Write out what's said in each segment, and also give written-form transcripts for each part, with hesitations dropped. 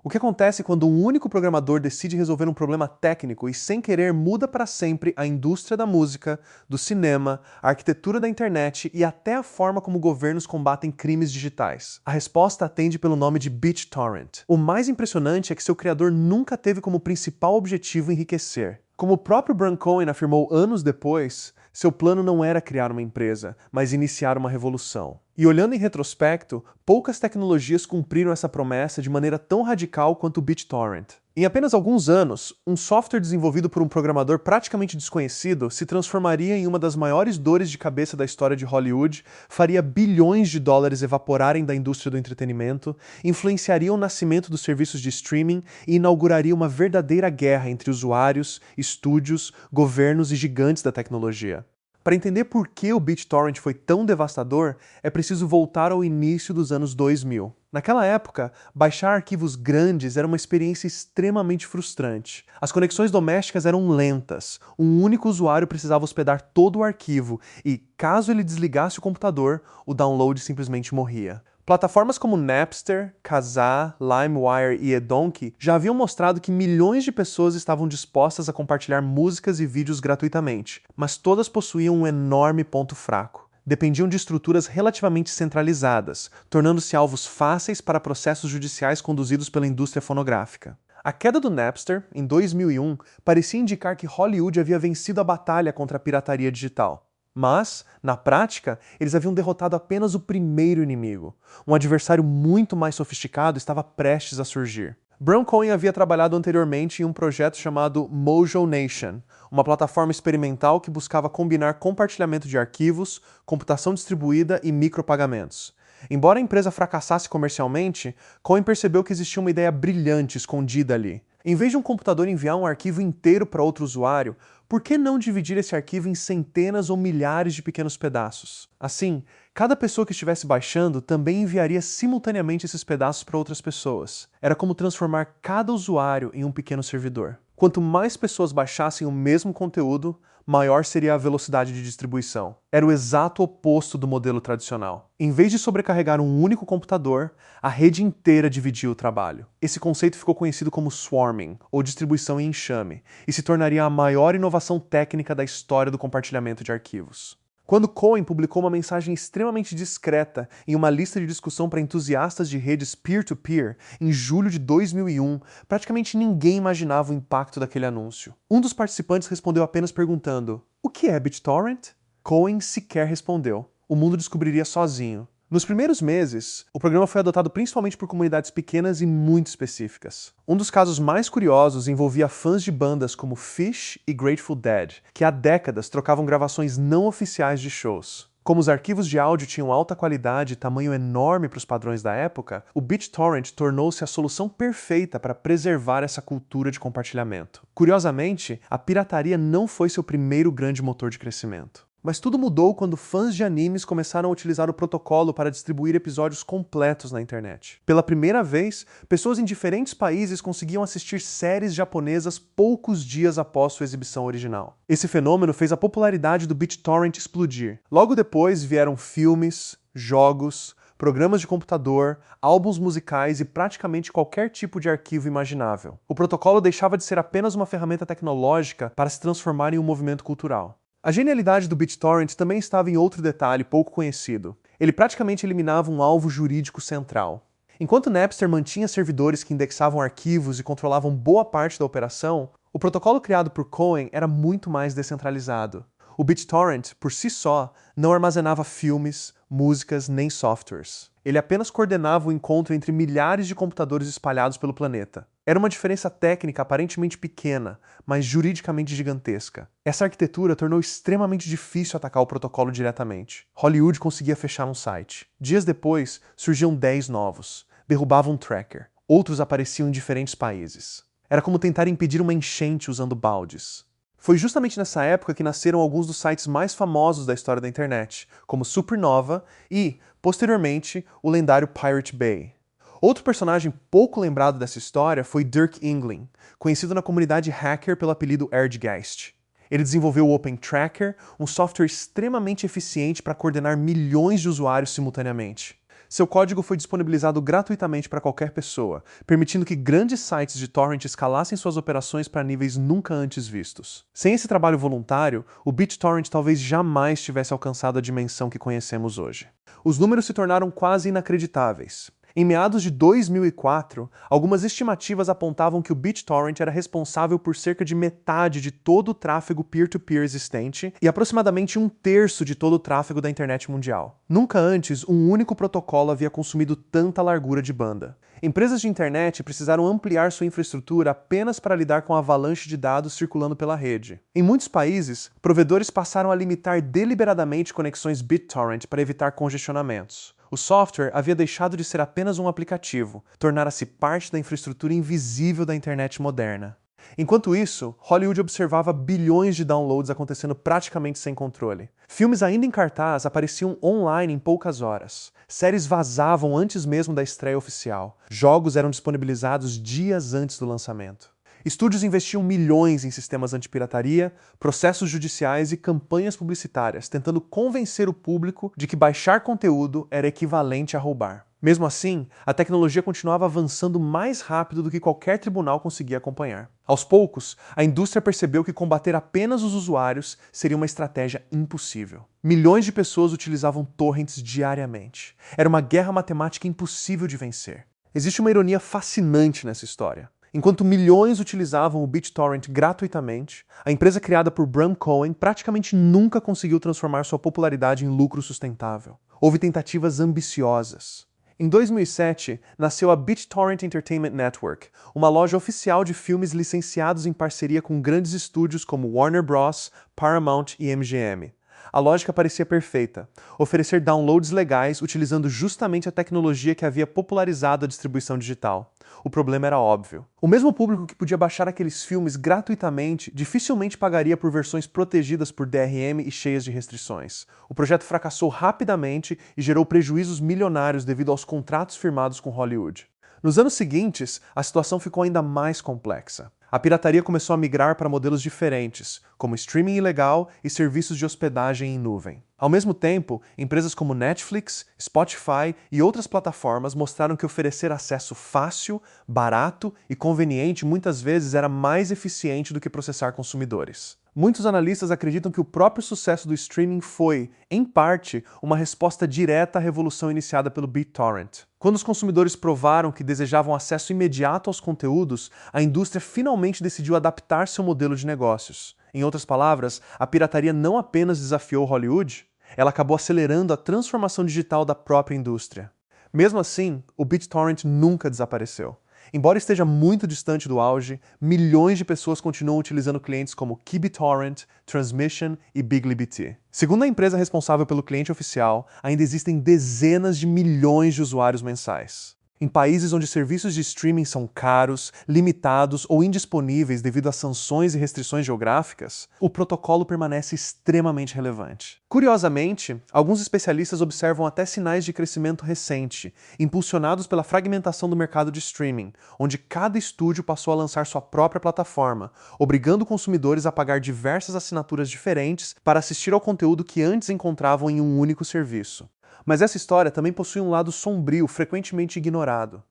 O que acontece quando um único programador decide resolver um problema técnico e, sem querer, muda para sempre a indústria da música, do cinema, a arquitetura da internet e até a forma como governos combatem crimes digitais? A resposta atende pelo nome de BitTorrent. O mais impressionante é que seu criador nunca teve como principal objetivo enriquecer. Como o próprio Bran Cohen afirmou anos depois, seu plano não era criar uma empresa, mas iniciar uma revolução. E olhando em retrospecto, poucas tecnologias cumpriram essa promessa de maneira tão radical quanto o BitTorrent. Em apenas alguns anos, um software desenvolvido por um programador praticamente desconhecido se transformaria em uma das maiores dores de cabeça da história de Hollywood, faria bilhões de dólares evaporarem da indústria do entretenimento, influenciaria o nascimento dos serviços de streaming e inauguraria uma verdadeira guerra entre usuários, estúdios, governos e gigantes da tecnologia. Para entender por que o BitTorrent foi tão devastador, é preciso voltar ao início dos anos 2000. Naquela época, baixar arquivos grandes era uma experiência extremamente frustrante. As conexões domésticas eram lentas, um único usuário precisava hospedar todo o arquivo e, caso ele desligasse o computador, o download simplesmente morria. Plataformas como Napster, Kazaa, LimeWire e eDonkey já haviam mostrado que milhões de pessoas estavam dispostas a compartilhar músicas e vídeos gratuitamente, mas todas possuíam um enorme ponto fraco. Dependiam de estruturas relativamente centralizadas, tornando-se alvos fáceis para processos judiciais conduzidos pela indústria fonográfica. A queda do Napster, em 2001, parecia indicar que Hollywood havia vencido a batalha contra a pirataria digital. Mas, na prática, eles haviam derrotado apenas o primeiro inimigo. Um adversário muito mais sofisticado estava prestes a surgir. Bran Cohen havia trabalhado anteriormente em um projeto chamado Mojo Nation, uma plataforma experimental que buscava combinar compartilhamento de arquivos, computação distribuída e micropagamentos. Embora a empresa fracassasse comercialmente, Cohen percebeu que existia uma ideia brilhante escondida ali. Em vez de um computador enviar um arquivo inteiro para outro usuário, por que não dividir esse arquivo em centenas ou milhares de pequenos pedaços? Assim, cada pessoa que estivesse baixando também enviaria simultaneamente esses pedaços para outras pessoas. Era como transformar cada usuário em um pequeno servidor. Quanto mais pessoas baixassem o mesmo conteúdo, maior seria a velocidade de distribuição. Era o exato oposto do modelo tradicional. Em vez de sobrecarregar um único computador, a rede inteira dividia o trabalho. Esse conceito ficou conhecido como swarming, ou distribuição em enxame, e se tornaria a maior inovação técnica da história do compartilhamento de arquivos. Quando Cohen publicou uma mensagem extremamente discreta em uma lista de discussão para entusiastas de redes peer-to-peer, em julho de 2001, praticamente ninguém imaginava o impacto daquele anúncio. Um dos participantes respondeu apenas perguntando: "O que é BitTorrent?" Cohen sequer respondeu. O mundo descobriria sozinho. Nos primeiros meses, o programa foi adotado principalmente por comunidades pequenas e muito específicas. Um dos casos mais curiosos envolvia fãs de bandas como Phish e Grateful Dead, que há décadas trocavam gravações não oficiais de shows. Como os arquivos de áudio tinham alta qualidade e tamanho enorme para os padrões da época, o BitTorrent tornou-se a solução perfeita para preservar essa cultura de compartilhamento. Curiosamente, a pirataria não foi seu primeiro grande motor de crescimento. Mas tudo mudou quando fãs de animes começaram a utilizar o protocolo para distribuir episódios completos na internet. Pela primeira vez, pessoas em diferentes países conseguiam assistir séries japonesas poucos dias após sua exibição original. Esse fenômeno fez a popularidade do BitTorrent explodir. Logo depois vieram filmes, jogos, programas de computador, álbuns musicais e praticamente qualquer tipo de arquivo imaginável. O protocolo deixava de ser apenas uma ferramenta tecnológica para se transformar em um movimento cultural. A genialidade do BitTorrent também estava em outro detalhe pouco conhecido. Ele praticamente eliminava um alvo jurídico central. Enquanto Napster mantinha servidores que indexavam arquivos e controlavam boa parte da operação, o protocolo criado por Cohen era muito mais descentralizado. O BitTorrent, por si só, não armazenava filmes, músicas nem softwares. Ele apenas coordenava o encontro entre milhares de computadores espalhados pelo planeta. Era uma diferença técnica aparentemente pequena, mas juridicamente gigantesca. Essa arquitetura tornou extremamente difícil atacar o protocolo diretamente. Hollywood conseguia fechar um site. Dias depois, surgiam 10 novos. Derrubavam um tracker. Outros apareciam em diferentes países. Era como tentar impedir uma enchente usando baldes. Foi justamente nessa época que nasceram alguns dos sites mais famosos da história da internet, como Supernova e, posteriormente, o lendário Pirate Bay. Outro personagem pouco lembrado dessa história foi Dirk Ingling, conhecido na comunidade hacker pelo apelido Erdgeist. Ele desenvolveu o Open Tracker, um software extremamente eficiente para coordenar milhões de usuários simultaneamente. Seu código foi disponibilizado gratuitamente para qualquer pessoa, permitindo que grandes sites de torrent escalassem suas operações para níveis nunca antes vistos. Sem esse trabalho voluntário, o BitTorrent talvez jamais tivesse alcançado a dimensão que conhecemos hoje. Os números se tornaram quase inacreditáveis. Em meados de 2004, algumas estimativas apontavam que o BitTorrent era responsável por cerca de metade de todo o tráfego peer-to-peer existente e aproximadamente um terço de todo o tráfego da internet mundial. Nunca antes, um único protocolo havia consumido tanta largura de banda. Empresas de internet precisaram ampliar sua infraestrutura apenas para lidar com a avalanche de dados circulando pela rede. Em muitos países, provedores passaram a limitar deliberadamente conexões BitTorrent para evitar congestionamentos. O software havia deixado de ser apenas um aplicativo, tornara-se parte da infraestrutura invisível da internet moderna. Enquanto isso, Hollywood observava bilhões de downloads acontecendo praticamente sem controle. Filmes ainda em cartaz apareciam online em poucas horas. Séries vazavam antes mesmo da estreia oficial. Jogos eram disponibilizados dias antes do lançamento. Estúdios investiam milhões em sistemas antipirataria, processos judiciais e campanhas publicitárias, tentando convencer o público de que baixar conteúdo era equivalente a roubar. Mesmo assim, a tecnologia continuava avançando mais rápido do que qualquer tribunal conseguia acompanhar. Aos poucos, a indústria percebeu que combater apenas os usuários seria uma estratégia impossível. Milhões de pessoas utilizavam torrents diariamente. Era uma guerra matemática impossível de vencer. Existe uma ironia fascinante nessa história. Enquanto milhões utilizavam o BitTorrent gratuitamente, a empresa criada por Bram Cohen praticamente nunca conseguiu transformar sua popularidade em lucro sustentável. Houve tentativas ambiciosas. Em 2007, nasceu a BitTorrent Entertainment Network, uma loja oficial de filmes licenciados em parceria com grandes estúdios como Warner Bros., Paramount e MGM. A lógica parecia perfeita: oferecer downloads legais utilizando justamente a tecnologia que havia popularizado a distribuição digital. O problema era óbvio. O mesmo público que podia baixar aqueles filmes gratuitamente dificilmente pagaria por versões protegidas por DRM e cheias de restrições. O projeto fracassou rapidamente e gerou prejuízos milionários devido aos contratos firmados com Hollywood. Nos anos seguintes, a situação ficou ainda mais complexa. A pirataria começou a migrar para modelos diferentes, como streaming ilegal e serviços de hospedagem em nuvem. Ao mesmo tempo, empresas como Netflix, Spotify e outras plataformas mostraram que oferecer acesso fácil, barato e conveniente muitas vezes era mais eficiente do que processar consumidores. Muitos analistas acreditam que o próprio sucesso do streaming foi, em parte, uma resposta direta à revolução iniciada pelo BitTorrent. Quando os consumidores provaram que desejavam acesso imediato aos conteúdos, a indústria finalmente decidiu adaptar seu modelo de negócios. Em outras palavras, a pirataria não apenas desafiou Hollywood, ela acabou acelerando a transformação digital da própria indústria. Mesmo assim, o BitTorrent nunca desapareceu. Embora esteja muito distante do auge, milhões de pessoas continuam utilizando clientes como KibiTorrent, Transmission e BigLiBT. Segundo a empresa responsável pelo cliente oficial, ainda existem dezenas de milhões de usuários mensais. Em países onde serviços de streaming são caros, limitados ou indisponíveis devido a sanções e restrições geográficas, o protocolo permanece extremamente relevante. Curiosamente, alguns especialistas observam até sinais de crescimento recente, impulsionados pela fragmentação do mercado de streaming, onde cada estúdio passou a lançar sua própria plataforma, obrigando consumidores a pagar diversas assinaturas diferentes para assistir ao conteúdo que antes encontravam em um único serviço. Mas essa história também possui um lado sombrio, frequentemente ignorado.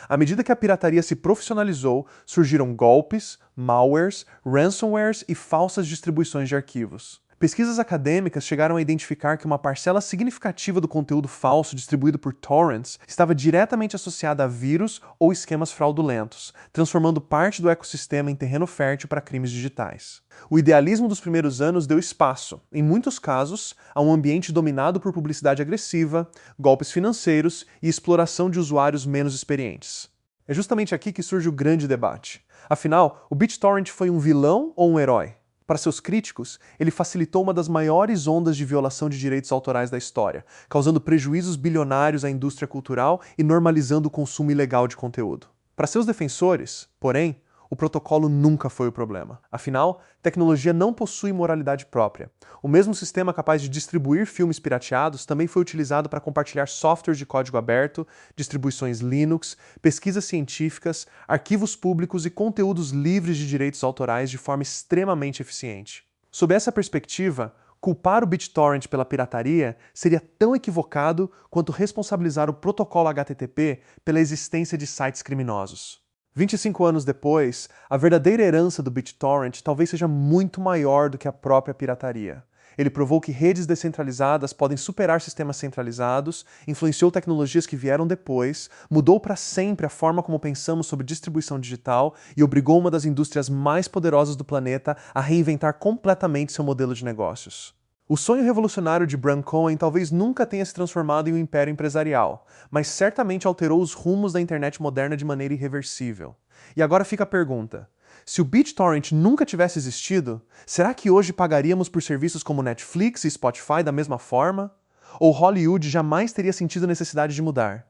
À medida que a pirataria se profissionalizou, surgiram golpes, malwares, ransomwares e falsas distribuições de arquivos. Pesquisas acadêmicas chegaram a identificar que uma parcela significativa do conteúdo falso distribuído por torrents estava diretamente associada a vírus ou esquemas fraudulentos, transformando parte do ecossistema em terreno fértil para crimes digitais. O idealismo dos primeiros anos deu espaço, em muitos casos, a um ambiente dominado por publicidade agressiva, golpes financeiros e exploração de usuários menos experientes. É justamente aqui que surge o grande debate. Afinal, o BitTorrent foi um vilão ou um herói? Para seus críticos, ele facilitou uma das maiores ondas de violação de direitos autorais da história, causando prejuízos bilionários à indústria cultural e normalizando o consumo ilegal de conteúdo. Para seus defensores, porém, o protocolo nunca foi o problema. Afinal, tecnologia não possui moralidade própria. O mesmo sistema capaz de distribuir filmes pirateados também foi utilizado para compartilhar softwares de código aberto, distribuições Linux, pesquisas científicas, arquivos públicos e conteúdos livres de direitos autorais de forma extremamente eficiente. Sob essa perspectiva, Culpar o BitTorrent pela pirataria seria tão equivocado quanto responsabilizar o protocolo HTTP pela existência de sites criminosos. 25 anos depois, a verdadeira herança do BitTorrent talvez seja muito maior do que a própria pirataria. Ele provou que redes descentralizadas podem superar sistemas centralizados, influenciou tecnologias que vieram depois, mudou para sempre a forma como pensamos sobre distribuição digital e obrigou uma das indústrias mais poderosas do planeta a reinventar completamente seu modelo de negócios. O sonho revolucionário de Bram Cohen talvez nunca tenha se transformado em um império empresarial, mas certamente alterou os rumos da internet moderna de maneira irreversível. E agora fica a pergunta: se o BitTorrent nunca tivesse existido, será que hoje pagaríamos por serviços como Netflix e Spotify da mesma forma? Ou Hollywood jamais teria sentido a necessidade de mudar?